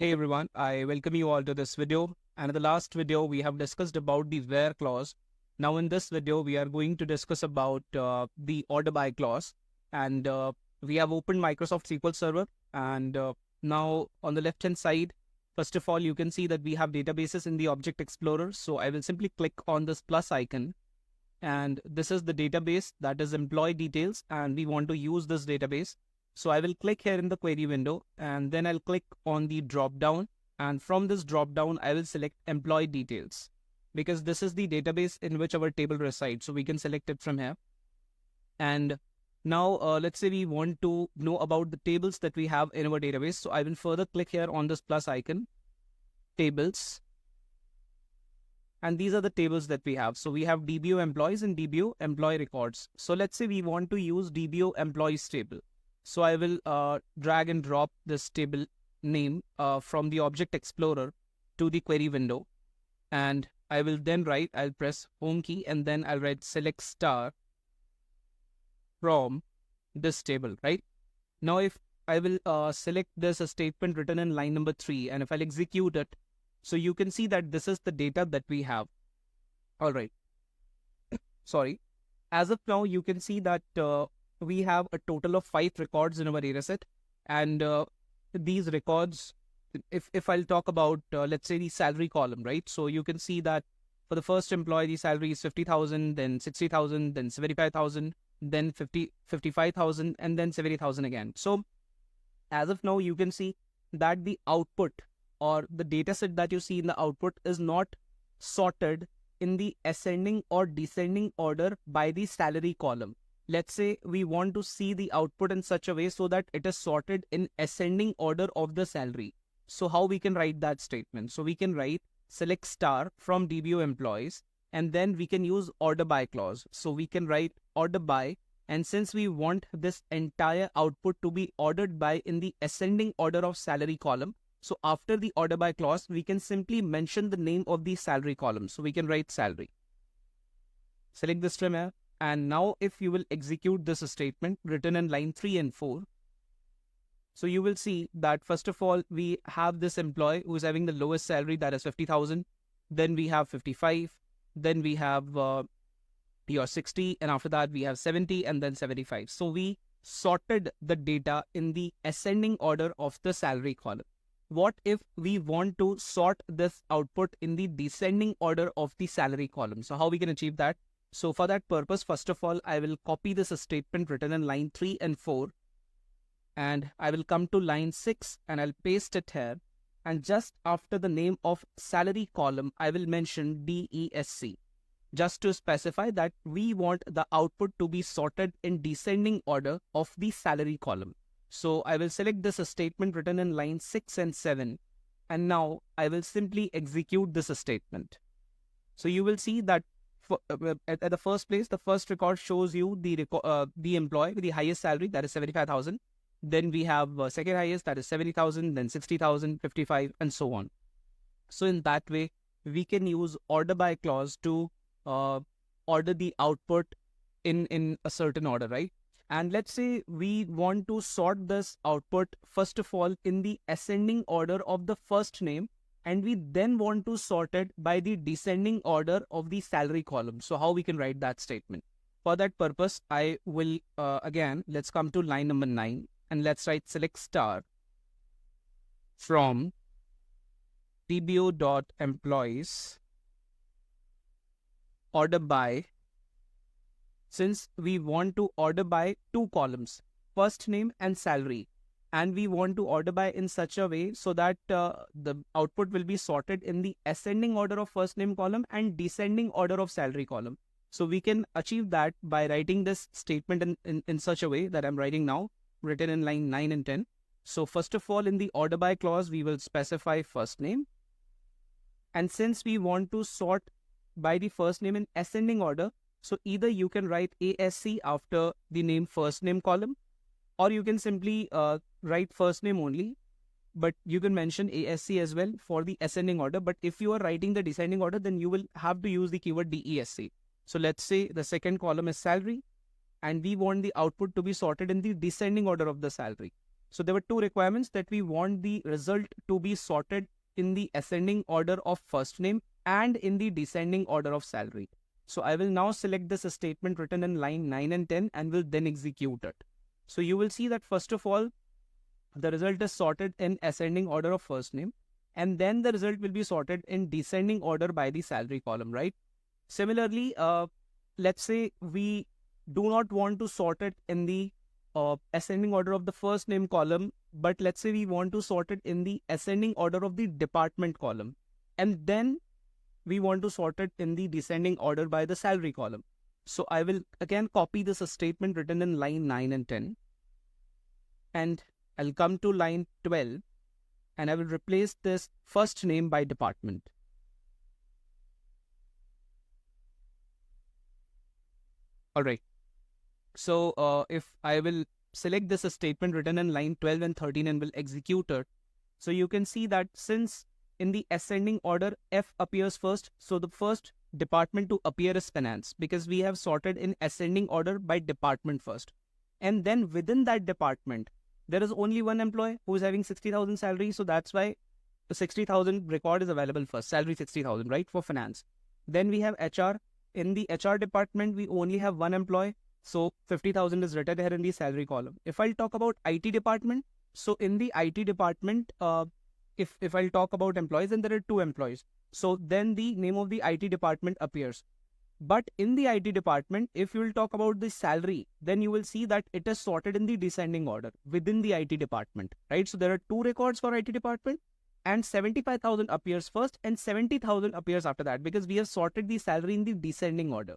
Hey everyone, I welcome you all to this video. And in the last video, we have discussed about the where clause. Now in this video, we are going to discuss about the order by clause. And we have opened Microsoft SQL Server. And now on the left hand side, first of all, you can see that we have databases in the Object Explorer. So I will simply click on this plus icon. And this is the database, that is employee details. And we want to use this database. So I will click here in the query window, and then I'll click on the drop down, and from this drop down I will select employee details, because this is the database in which our table resides, so we can select it from here. And now let's say we want to know about the tables that we have in our database. So I will further click here on this plus icon, tables, and these are the tables that we have. So we have DBO employees and DBO employee records. So let's say we want to use DBO employees table. So I will drag and drop this table name from the Object Explorer to the query window. And I will then I'll press home key, and then I'll write select star from this table, right? Now if I will select this statement written in line number 3, and if I'll execute it, so you can see that this is the data that we have. All right. Sorry. As of now, you can see that we have a total of 5 records in our data set, and these records, if I'll talk about let's say the salary column, right? So you can see that for the first employee, the salary is 50,000, then 60,000, then 75,000, then 55,000, and then 70,000 again. So as of now, you can see that the output or the data set that you see in the output is not sorted in the ascending or descending order by the salary column. Let's say we want to see the output in such a way so that it is sorted in ascending order of the salary. So how we can write that statement? So we can write select star from DBO employees, and then we can use order by clause. So we can write order by, and since we want this entire output to be ordered by in the ascending order of salary column, so after the order by clause, we can simply mention the name of the salary column. So we can write salary. Select this from here. And now if you will execute this statement written in line 3 and 4, so you will see that first of all, we have this employee who is having the lowest salary, that is 50,000. Then we have 55. Then we have your 60. And after that, we have 70 and then 75. So we sorted the data in the ascending order of the salary column. What if we want to sort this output in the descending order of the salary column? So how we can achieve that? So for that purpose, first of all, I will copy this statement written in line 3 and 4. And I will come to line 6 and I'll paste it here. And just after the name of salary column, I will mention DESC. Just to specify that we want the output to be sorted in descending order of the salary column. So I will select this statement written in line 6 and 7. And now I will simply execute this statement. So you will see that at the first place, the first record shows you the employee with the highest salary, that is 75,000. Then we have second highest, that is 70,000, then 60,000, 55, and so on. So in that way, we can use order by clause to order the output in a certain order, right? And let's say we want to sort this output, first of all, in the ascending order of the first name, and we then want to sort it by the descending order of the salary column. So how we can write that statement? For that purpose, I will, again, let's come to line number 9, and let's write select star from DBO.employees order by. Since we want to order by 2 columns, first name and salary, and we want to order by in such a way so that the output will be sorted in the ascending order of first name column and descending order of salary column. So we can achieve that by writing this statement in such a way that I'm writing now, written in line 9 and 10. So first of all, in the order by clause, we will specify first name. And since we want to sort by the first name in ascending order, so either you can write ASC after the name first name column, or you can simply write first name only, but you can mention ASC as well for the ascending order. But if you are writing the descending order, then you will have to use the keyword DESC. So let's say the second column is salary, and we want the output to be sorted in the descending order of the salary. So there were two requirements, that we want the result to be sorted in the ascending order of first name and in the descending order of salary. So I will now select this statement written in line 9 and 10 and will then execute it. So you will see that first of all, the result is sorted in ascending order of first name, and then the result will be sorted in descending order by the salary column, right? Similarly, let's say we do not want to sort it in the ascending order of the first name column, but let's say we want to sort it in the ascending order of the department column, and then we want to sort it in the descending order by the salary column. So I will again copy this statement written in line 9 and 10, and I'll come to line 12, and I will replace this first name by department. All right. So if I will select this statement written in line 12 and 13 and will execute it, so you can see that since in the ascending order F appears first, so the first department to appear is finance, because we have sorted in ascending order by department first. And then within that department, there is only one employee who is having 60,000 salary, so that's why the 60,000 record is available first, salary 60,000, right, for finance. Then we have HR. In the HR department, we only have one employee, so 50,000 is written here in the salary column. If I'll talk about IT department, so in the IT department, if I'll talk about employees, then there are two employees. So then the name of the IT department appears. But in the IT department, if you will talk about the salary, then you will see that it is sorted in the descending order within the IT department, right? So there are two records for IT department, and 75,000 appears first and 70,000 appears after that, because we have sorted the salary in the descending order,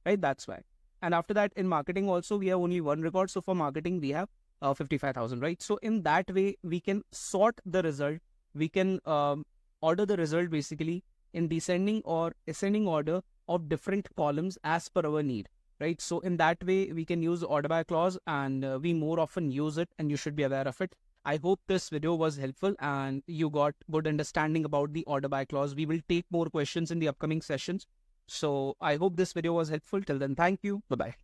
right? That's why. And after that, in marketing also, we have only one record. So for marketing, we have 55,000, right? So in that way, we can sort the result. We can order the result basically in descending or ascending order of different columns as per our need, right? So in that way, we can use order by clause, and we more often use it, and you should be aware of it. I hope this video was helpful and you got good understanding about the order by clause. We will take more questions in the upcoming sessions. So I hope this video was helpful. Till then, thank you. Bye-bye.